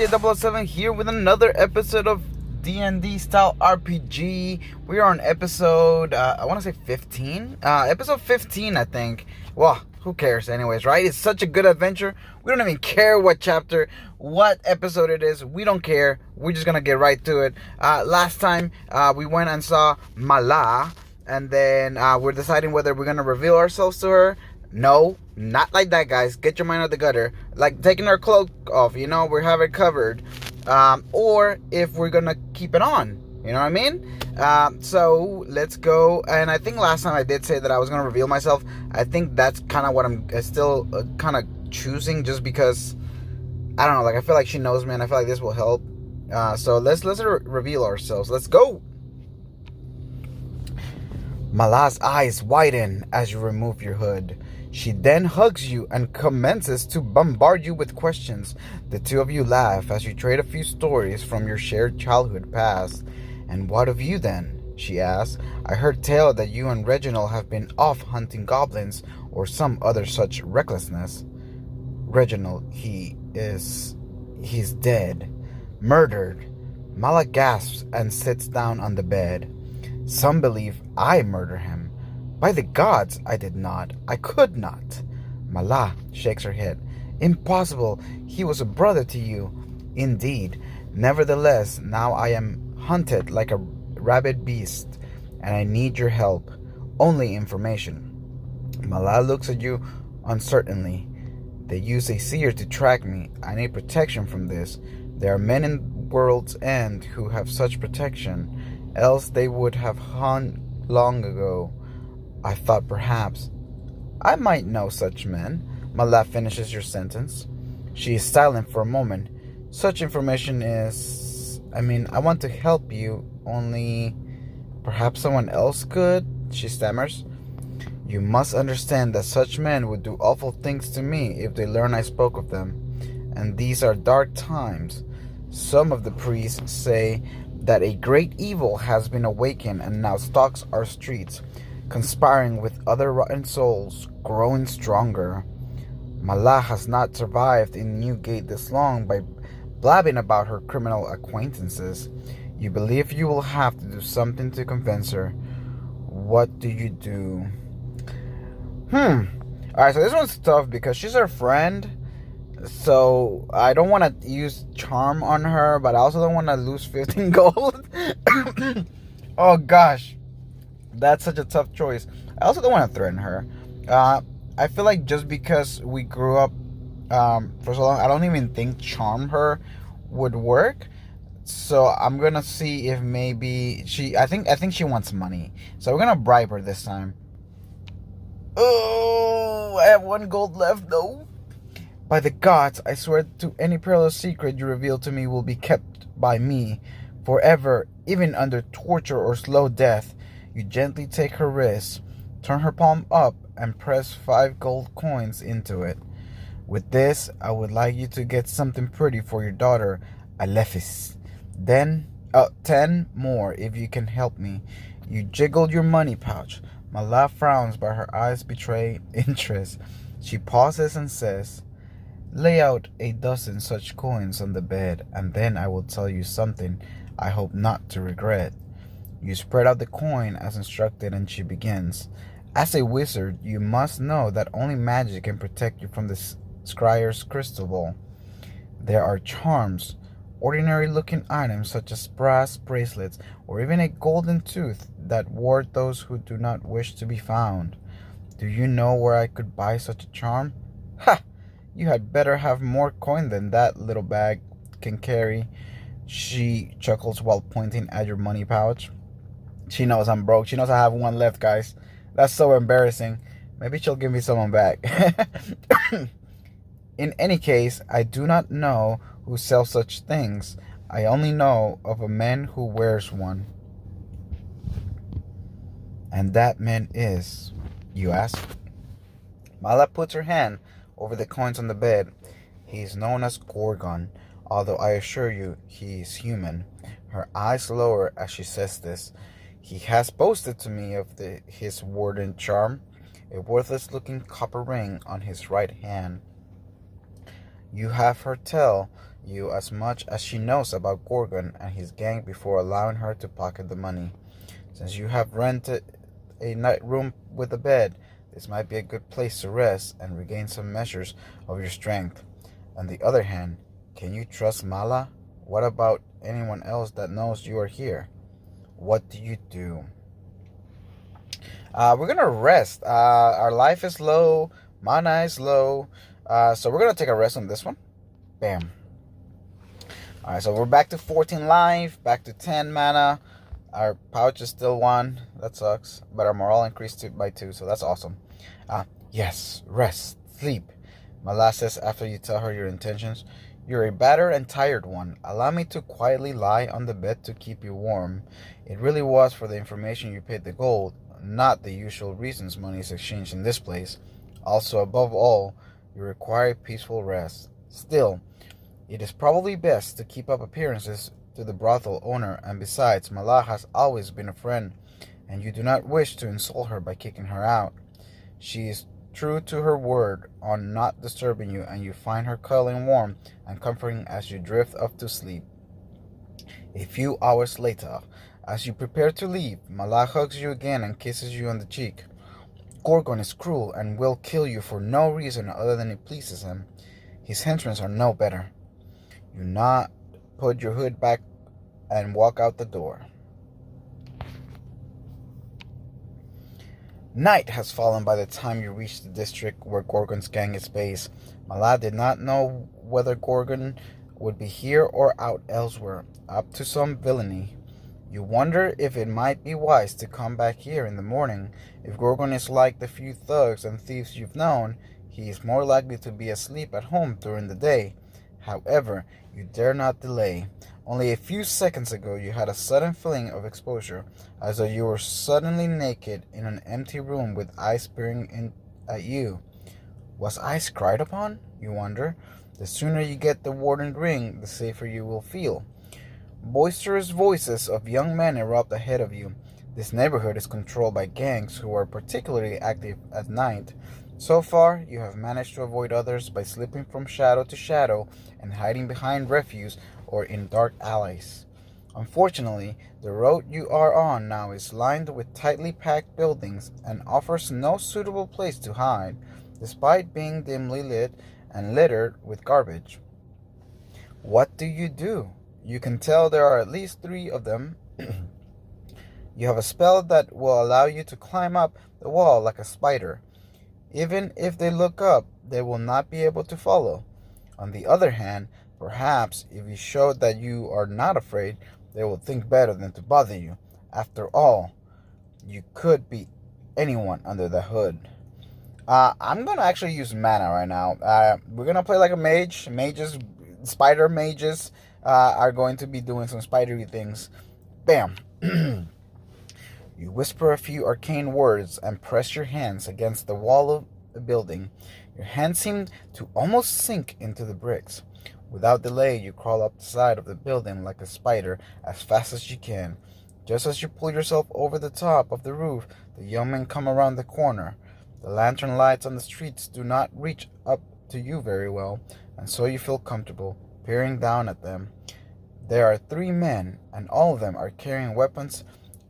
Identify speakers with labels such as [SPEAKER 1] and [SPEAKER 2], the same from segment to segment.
[SPEAKER 1] DJ007 here with another episode of D&D style RPG. We are on episode, I want to say 15? Episode 15, I think. Well, who cares anyways, right? It's such a good adventure. We don't even care what chapter, what episode it is. We don't care. We're just going to get right to it. Last time, we went and saw Mala. And then we're deciding whether we're going to reveal ourselves to her. No, not like that, guys. Get your mind out the gutter. Like taking our cloak off, we have it covered. Or if we're going to keep it on. You know what I mean? So let's go. And I think last time I did say that I was going to reveal myself. I think that's kind of what I'm still kind of choosing, just because, I don't know, like I feel like she knows me and I feel like this will help. So let's reveal ourselves. Let's go. Mala's eyes widen as you remove your hood. She then hugs you and commences to bombard you with questions. The two of you laugh as you trade a few stories from your shared childhood past. "And what of you then?" she asks. "I heard tell that you and Reginald have been off hunting goblins or some other such recklessness." "Reginald, he's dead. Murdered." Mala gasps and sits down on the bed. "Some believe I murdered him. By the gods, I did not. I could not." Mala shakes her head. "Impossible. He was a brother to you." "Indeed. Nevertheless, now I am hunted like a rabid beast, and I need your help. Only information." Mala looks at you uncertainly. "They use a seer to track me. I need protection from this. There are men in World's End who have such protection, else they would have hung long ago. I thought perhaps I might know such men." Mala finishes your sentence. She is silent for a moment. "Such information is... I want to help you, only perhaps someone else could," she stammers. "You must understand that such men would do awful things to me if they learn I spoke of them. And these are dark times. Some of the priests say that a great evil has been awakened and now stalks our streets, conspiring with other rotten souls, growing stronger. Mala has not survived in Newgate this long by blabbing about her criminal acquaintances. You believe you will have to do something to convince her. What do you do?" Alright, so this one's tough because she's her friend. So I don't want to use charm on her, but I also don't want to lose 15 gold. Oh gosh, that's such a tough choice. I also don't want to threaten her. I feel like just because we grew up for so long, I don't even think charm her would work. So I'm gonna see if maybe I think she wants money. So we're gonna bribe her this time. Oh, I have 1 gold left though. "By the gods, I swear to any perilous secret you reveal to me will be kept by me forever, even under torture or slow death." You gently take her wrist, turn her palm up, and press 5 gold coins into it. "With this, I would like you to get something pretty for your daughter, Alephis. Then, 10 more if you can help me." You jiggled your money pouch. Mala frowns, but her eyes betray interest. She pauses and says, "Lay out a dozen such coins on the bed, and then I will tell you something I hope not to regret." You spread out the coin as instructed, and she begins. "As a wizard, you must know that only magic can protect you from the scryer's crystal ball. There are charms, ordinary-looking items such as brass bracelets or even a golden tooth that ward those who do not wish to be found. Do you know where I could buy such a charm?" "Ha! You had better have more coin than that little bag can carry." She chuckles while pointing at your money pouch. She knows I'm broke. She knows I have 1 left, guys. That's so embarrassing. Maybe she'll give me someone back. "In any case, I do not know who sells such things. I only know of a man who wears one." "And that man is?" you ask. Mala puts her hand over the coins on the bed. "He is known as Gorgon, although I assure you he is human." Her eyes lower as she says this. "He has boasted to me of his warden charm, a worthless-looking copper ring on his right hand. You have her tell you as much as she knows about Gorgon and his gang before allowing her to pocket the money. Since you have rented a night room with a bed, this might be a good place to rest and regain some measures of your strength. On the other hand, can you trust Mala? What about anyone else that knows you are here? What do you do? We're gonna rest. Our life is low, mana is low, so we're gonna take a rest on this one. Bam. Alright, so we're back to 14 life, back to 10 mana. Our pouch is still 1. That sucks. But our morale increased by 2, so that's awesome. Yes, rest, sleep. Mala says after you tell her your intentions. You're a battered and tired one. Allow me to quietly lie on the bed to keep you warm. It really was for the information you paid the gold, not the usual reasons money is exchanged in this place. Also, above all, you require peaceful rest. Still, it is probably best to keep up appearances to the brothel owner, and besides, Mala has always been a friend, and you do not wish to insult her by kicking her out. She is true to her word on not disturbing you, and you find her cuddling warm and comforting as you drift off to sleep. A few hours later, as you prepare to leave, Mala hugs you again and kisses you on the cheek. Gorgon is cruel and will kill you for no reason other than it pleases him. His henchmen are no better. You nod, put your hood back, and walk out the door. Night has fallen by the time you reach the district where Gorgon's gang is based. Mala did not know whether Gorgon would be here or out elsewhere, up to some villainy. You wonder if it might be wise to come back here in the morning. If Gorgon is like the few thugs and thieves you've known, he is more likely to be asleep at home during the day. However, you dare not delay. Only a few seconds ago you had a sudden feeling of exposure, as though you were suddenly naked in an empty room with eyes peering in at you. Was ice cried upon? You wonder. The sooner you get the warden's ring, the safer you will feel. Boisterous voices of young men erupt ahead of you. This neighborhood is controlled by gangs who are particularly active at night. So far, you have managed to avoid others by slipping from shadow to shadow and hiding behind refuse or in dark alleys. Unfortunately, the road you are on now is lined with tightly packed buildings and offers no suitable place to hide, despite being dimly lit and littered with garbage. What do? You can tell there are at least 3 of them. You have a spell that will allow you to climb up the wall like a spider. Even if they look up, they will not be able to follow. On the other hand, perhaps if you show that you are not afraid, they will think better than to bother you. After all, you could be anyone under the hood. I'm going to actually use mana right now. We're going to play like a mage. Spider mages are going to be doing some spidery things. Bam. You whisper a few arcane words and press your hands against the wall of the building. Your hands seem to almost sink into the bricks. Without delay, you crawl up the side of the building like a spider as fast as you can. Just as you pull yourself over the top of the roof, the young men come around the corner. The lantern lights on the streets do not reach up to you very well, and so you feel comfortable peering down at them. There are 3 men, and all of them are carrying weapons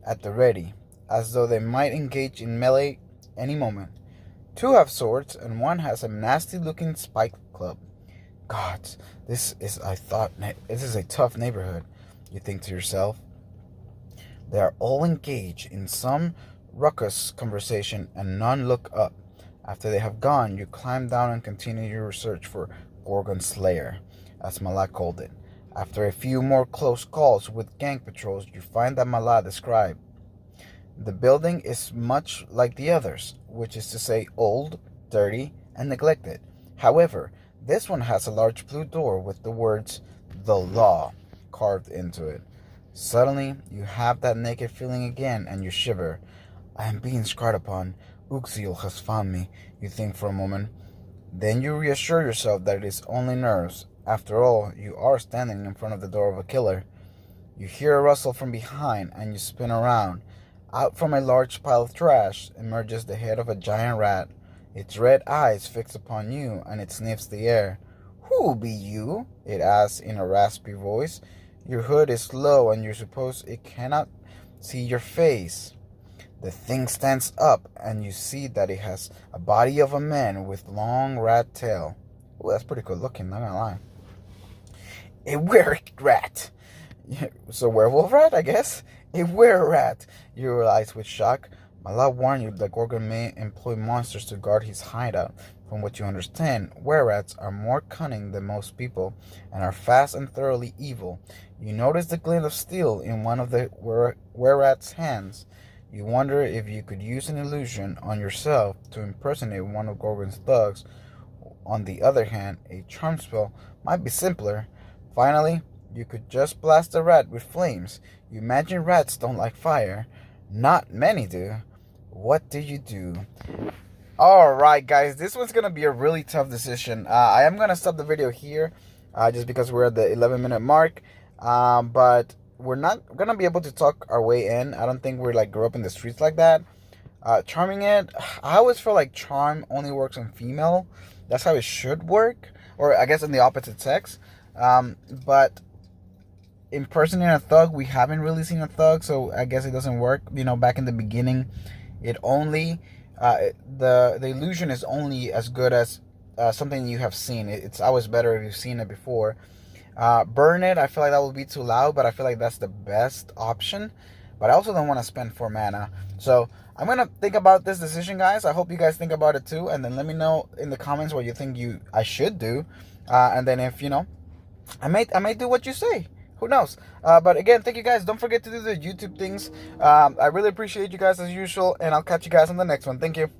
[SPEAKER 1] at the ready, as though they might engage in melee any moment. 2 have swords, and 1 has a nasty-looking spike club. Gods, this is a tough neighborhood, you think to yourself. They are all engaged in some ruckus conversation, and none look up. After they have gone, you climb down and continue your search for Gorgon's Slayer, as Mala called it. After a few more close calls with gang patrols, you find that Mala described. The building is much like the others, which is to say old, dirty, and neglected. However, this one has a large blue door with the words, "The Law," carved into it. Suddenly, you have that naked feeling again, and you shiver. I am being scarred upon. Uxiel has found me, you think for a moment. Then you reassure yourself that it is only nerves. After all, you are standing in front of the door of a killer. You hear a rustle from behind, and you spin around. Out from a large pile of trash emerges the head of a giant rat. Its red eyes fix upon you, and it sniffs the air. Who be you? It asks in a raspy voice. Your hood is low and you're supposed it cannot see your face. The thing stands up and you see that it has a body of a man with long rat tail. Oh, that's pretty good looking, not gonna lie. A were-rat. So werewolf rat, I guess? A were-rat, you realize with shock. Allah warned you that Gorgon may employ monsters to guard his hideout. From what you understand, were-rats are more cunning than most people and are fast and thoroughly evil. You notice the glint of steel in one of the were-rat's hands. You wonder if you could use an illusion on yourself to impersonate one of Gorgon's thugs. On the other hand, a charm spell might be simpler. Finally, you could just blast the rat with flames. You imagine rats don't like fire. Not many do. What do you do? Alright guys, this one's going to be a really tough decision. I am going to stop the video here just because we're at the 11-minute mark. But we're not going to be able to talk our way in. I don't think we're like grew up in the streets like that. Charming it, I always feel like charm only works on female. That's how it should work. Or I guess in the opposite sex. But impersonating a thug, we haven't really seen a thug, so I guess it doesn't work. You know, back in the beginning, it only the illusion is only as good as something you have seen. It's always better if you've seen it before. Burn it, I feel like that would be too loud, but I feel like that's the best option. But I also don't want to spend 4 mana. So I'm gonna think about this decision, guys. I hope you guys think about it too, and then let me know in the comments what you think I should do. And then if you know, I might do what you say. Who knows? But again, thank you guys. Don't forget to do the YouTube things. I really appreciate you guys as usual, and I'll catch you guys on the next one. Thank you.